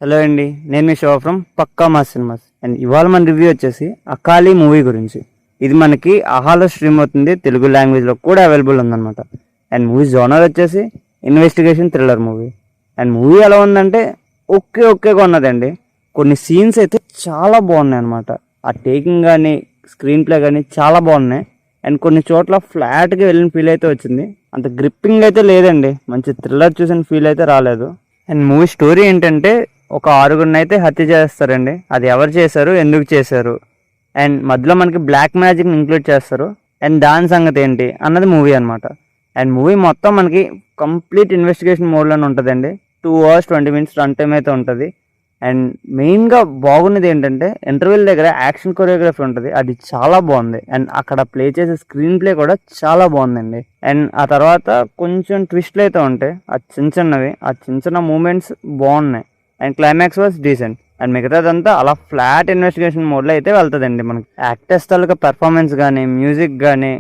Hello అండి, నేను మీ show from Pakka mass cinemas. And ఇవాళ మన రివ్యూ వచ్చేసి అకాలి మూవీ గురించి. ఇది మనకి ఆహాలో స్ట్రీమ్ అవుతుంది, తెలుగు లాంగ్వేజ్లో కూడా అవైలబుల్ ఉందన్నమాట. అండ్ మూవీ జోనర్ వచ్చేసి investigation thriller movie. And movie ఎలా ఉందంటే ఓకేగా ఉన్నదండి. కొన్ని సీన్స్ అయితే చాలా బాగున్నాయి అనమాట. ఆ టేకింగ్ కానీ స్క్రీన్ ప్లే కానీ చాలా బాగున్నాయి. అండ్ కొన్ని చోట్ల ఫ్లాట్గా వెళ్ళిన ఫీల్ అయితే వచ్చింది. అంత గ్రిప్పింగ్ అయితే లేదండి, మంచి థ్రిల్లర్ చూసిన ఫీల్ అయితే రాలేదు. అండ్ మూవీ స్టోరీ ఏంటంటే ఒక ఆరుగురిని అయితే హత్య చేస్తారండి. అది ఎవరు చేశారు, ఎందుకు చేశారు, అండ్ మధ్యలో మనకి బ్లాక్ మ్యాజిక్ని ఇంక్లూడ్ చేస్తారు. అండ్ దాని సంగతి ఏంటి అన్నది మూవీ అనమాట. అండ్ మూవీ మొత్తం మనకి కంప్లీట్ ఇన్వెస్టిగేషన్ మోడ్లోనే ఉంటుందండి. 2 hours 20 minutes రన్ టైం అయితే ఉంటుంది. అండ్ మెయిన్గా బాగున్నది ఏంటంటే ఇంటర్వెల్ దగ్గర యాక్షన్ కొరియోగ్రఫీ ఉంటుంది, అది చాలా బాగుంది. అండ్ అక్కడ ప్లే చేసే స్క్రీన్ ప్లే కూడా చాలా బాగుందండి. అండ్ ఆ తర్వాత కొంచెం ట్విస్ట్లు అయితే ఉంటాయి, ఆ చిన్న మూమెంట్స్ బాగున్నాయి. And climax was decent. And మిగతాదంతా అలా ఫ్లాట్ ఇన్వెస్టిగేషన్ మోడ్లో అయితే వెళ్తుందండి. మనకి యాక్టర్స్ తాలూకా పెర్ఫార్మెన్స్ కానీ మ్యూజిక్ కానీ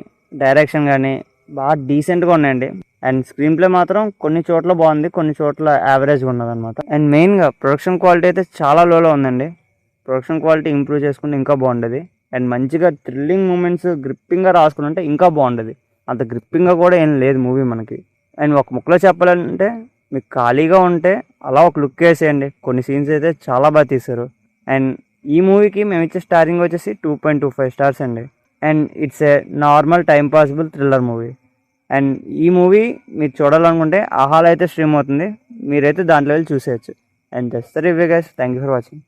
డైరెక్షన్ కానీ బాగా డీసెంట్గా ఉన్నాయండి. అండ్ స్క్రీన్ ప్లే మాత్రం కొన్ని చోట్ల బాగుంది, కొన్ని చోట్ల యావరేజ్గా ఉన్నది అనమాట. అండ్ మెయిన్గా ప్రొడక్షన్ క్వాలిటీ అయితే చాలా లోలో ఉందండి. ప్రొడక్షన్ క్వాలిటీ ఇంప్రూవ్ చేసుకుంటే ఇంకా బాగుండేది. అండ్ మంచిగా థ్రిల్లింగ్ మూమెంట్స్ గ్రిప్పింగ్గా రాసుకుని ఉంటే ఇంకా బాగుండేది. అంత గ్రిప్పింగ్గా కూడా ఏం లేదు మూవీ మనకి. అండ్ ఒక ముక్కలో చెప్పాలంటే మీకు ఖాళీగా ఉంటే అలా ఒక లుక్ వేసేయండి. కొన్ని సీన్స్ అయితే చాలా బాగా తీశారు. అండ్ ఈ మూవీకి మేము ఇచ్చే స్టారింగ్ వచ్చేసి 2.25 stars అండి. And it's a normal time possible thriller movie. And ఈ మూవీ మీరు చూడాలనుకుంటే ఆహాలో అయితే స్ట్రీమ్ అవుతుంది, మీరైతే దాంట్లో వెళ్ళి చూసేయచ్చు. And just review guys, thank you for watching.